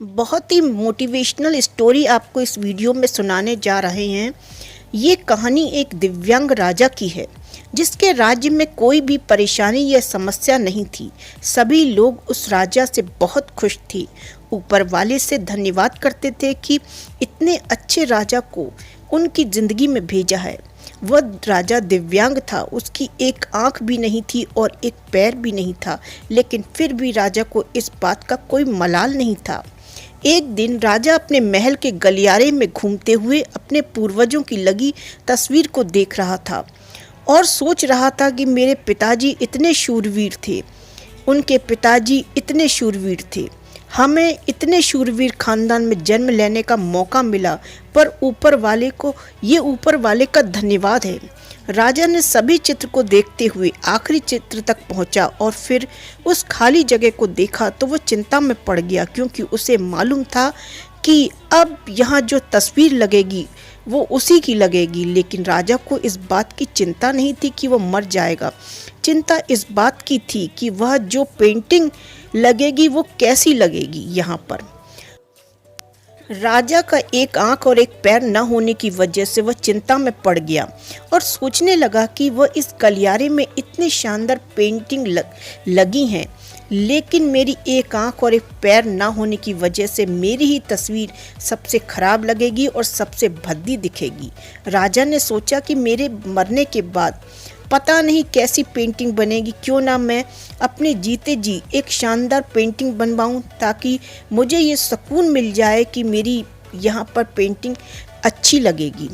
बहुत ही motivational story आपको इस वीडियो में सुनाने जा रहे हैं। ये कहानी एक दिव्यांग राजा की है जिसके राज्य में कोई भी परेशानी या समस्या नहीं थी। सभी लोग उस राजा से बहुत खुश थे, ऊपर वाले से धन्यवाद करते थे कि इतने अच्छे राजा को उनकी ज़िंदगी में भेजा है। वह राजा दिव्यांग था, उसकी एक आंख भी नहीं थी और एक पैर भी नहीं था, लेकिन फिर भी राजा को इस बात का कोई मलाल नहीं था। एक दिन राजा अपने महल के गलियारे में घूमते हुए अपने पूर्वजों की लगी तस्वीर को देख रहा था और सोच रहा था कि मेरे पिताजी इतने शूरवीर थे, उनके पिताजी इतने शूरवीर थे, हमें इतने शूरवीर खानदान में जन्म लेने का मौका मिला, पर ऊपर वाले का धन्यवाद है। राजा ने सभी चित्र को देखते हुए आखिरी चित्र तक पहुंचा और फिर उस खाली जगह को देखा तो वो चिंता में पड़ गया, क्योंकि उसे मालूम था कि अब यहाँ जो तस्वीर लगेगी वो उसी की लगेगी। लेकिन राजा को इस बात की चिंता नहीं थी कि वो मर जाएगा। चिंता इस बात की थी कि वह जो पेंटिंग लगेगी वो कैसी लगेगी। यहाँ पर राजा का एक आंख और एक पैर न होने की वजह से वह चिंता में पड़ गया और सोचने लगा कि वह इस गलियारे में इतनी शानदार पेंटिंग लगी हैं, लेकिन मेरी एक आंख और एक पैर ना होने की वजह से मेरी ही तस्वीर सबसे खराब लगेगी और सबसे भद्दी दिखेगी। राजा ने सोचा कि मेरे मरने के बाद पता नहीं कैसी पेंटिंग बनेगी, क्यों ना मैं अपने जीते जी एक शानदार पेंटिंग बनवाऊं, ताकि मुझे ये सुकून मिल जाए कि मेरी यहाँ पर पेंटिंग अच्छी लगेगी।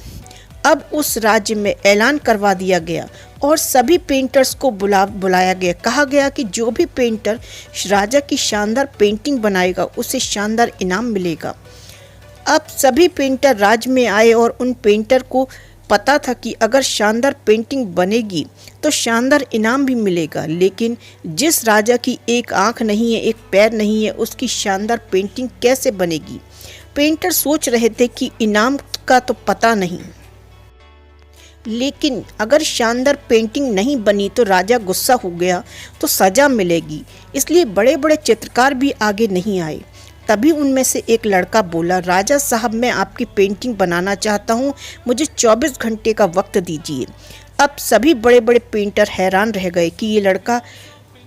अब उस राज्य में ऐलान करवा दिया गया और सभी पेंटर्स को बुलाया गया। कहा गया कि जो भी पेंटर राजा की शानदार पेंटिंग बनाएगा उसे शानदार इनाम मिलेगा। अब सभी पेंटर राज्य में आए और उन पेंटर को पता था कि अगर शानदार पेंटिंग बनेगी तो शानदार इनाम भी मिलेगा, लेकिन जिस राजा की एक आंख नहीं है, एक पैर नहीं है, उसकी शानदार पेंटिंग कैसे बनेगी। पेंटर सोच रहे थे कि इनाम का तो पता नहीं, लेकिन अगर शानदार पेंटिंग नहीं बनी तो राजा गुस्सा हो गया तो सज़ा मिलेगी, इसलिए बड़े बड़े चित्रकार भी आगे नहीं आए। तभी उनमें से एक लड़का बोला, राजा साहब मैं आपकी पेंटिंग बनाना चाहता हूँ, मुझे 24 घंटे का वक्त दीजिए। अब सभी बड़े बड़े पेंटर हैरान रह गए कि ये लड़का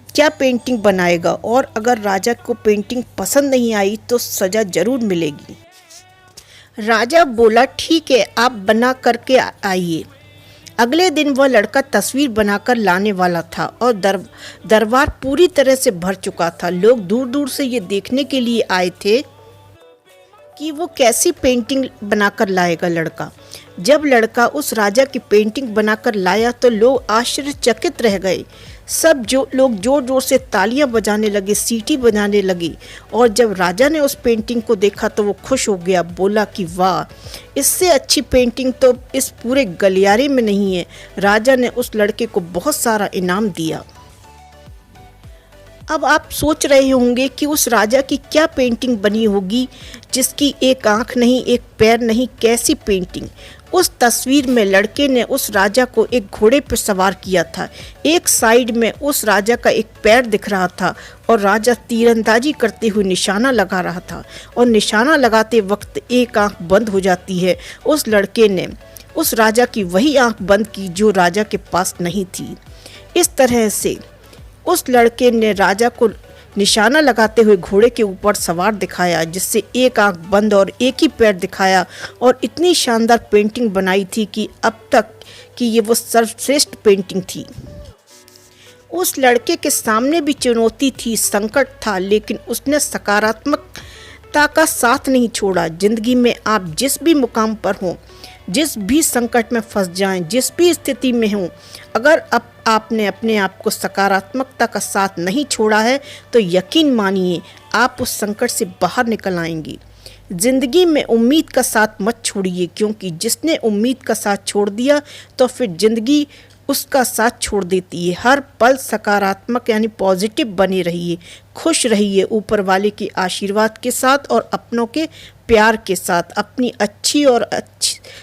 क्या पेंटिंग बनाएगा, और अगर राजा को पेंटिंग पसंद नहीं आई तो सज़ा ज़रूर मिलेगी। राजा बोला, ठीक है, आप बना करके आइए। अगले दिन वह लड़का तस्वीर बनाकर लाने वाला था और दरबार पूरी तरह से भर चुका था। लोग दूर दूर से ये देखने के लिए आए थे कि वो कैसी पेंटिंग बनाकर लाएगा लड़का। जब लड़का उस राजा की पेंटिंग बनाकर लाया तो लोग आश्चर्यचकित रह गए। सब लोग जोर जोर से तालियां बजाने लगे, सीटी बजाने लगी, और जब राजा ने उस पेंटिंग को देखा तो वो खुश हो गया। बोला कि वाह, इससे अच्छी पेंटिंग तो इस पूरे गलियारे में नहीं है। राजा ने उस लड़के को बहुत सारा इनाम दिया। अब आप सोच रहे होंगे कि उस राजा की क्या पेंटिंग बनी होगी जिसकी एक आंख नहीं, एक पैर नहीं, कैसी पेंटिंग। उस तस्वीर में लड़के ने उस राजा को एक घोड़े पर सवार किया था। एक साइड में उस राजा का एक पैर दिख रहा था और राजा तीरंदाजी करते हुए निशाना लगा रहा था, और निशाना लगाते वक्त एक आंख बंद हो जाती है। उस लड़के ने उस राजा की वही आंख बंद की जो राजा के पास नहीं थी। इस तरह से उस लड़के ने राजा को निशाना लगाते हुए घोड़े के ऊपर सवार दिखाया, जिससे एक आंख बंद और एक ही पैर दिखाया, और इतनी शानदार पेंटिंग बनाई थी कि अब तक कि ये वो सर्वश्रेष्ठ पेंटिंग थी। उस लड़के के सामने भी चुनौती थी, संकट था, लेकिन उसने सकारात्मकता का साथ नहीं छोड़ा। जिंदगी में आप जिस भी मुकाम पर हों, जिस भी संकट में फंस जाएं, जिस भी स्थिति में हों, अगर अब आपने अपने आप को सकारात्मकता का साथ नहीं छोड़ा है तो यकीन मानिए आप उस संकट से बाहर निकल आएंगे। ज़िंदगी में उम्मीद का साथ मत छोड़िए, क्योंकि जिसने उम्मीद का साथ छोड़ दिया तो फिर ज़िंदगी उसका साथ छोड़ देती है। हर पल सकारात्मक यानी पॉजिटिव बने रहिए, खुश रहिए, ऊपर वाले के आशीर्वाद के साथ और अपनों के प्यार के साथ। अपनी अच्छी और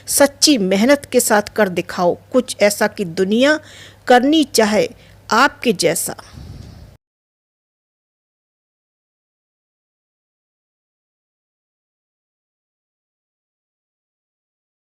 सच्ची मेहनत के साथ कर दिखाओ कुछ ऐसा कि दुनिया करनी चाहे आपके जैसा।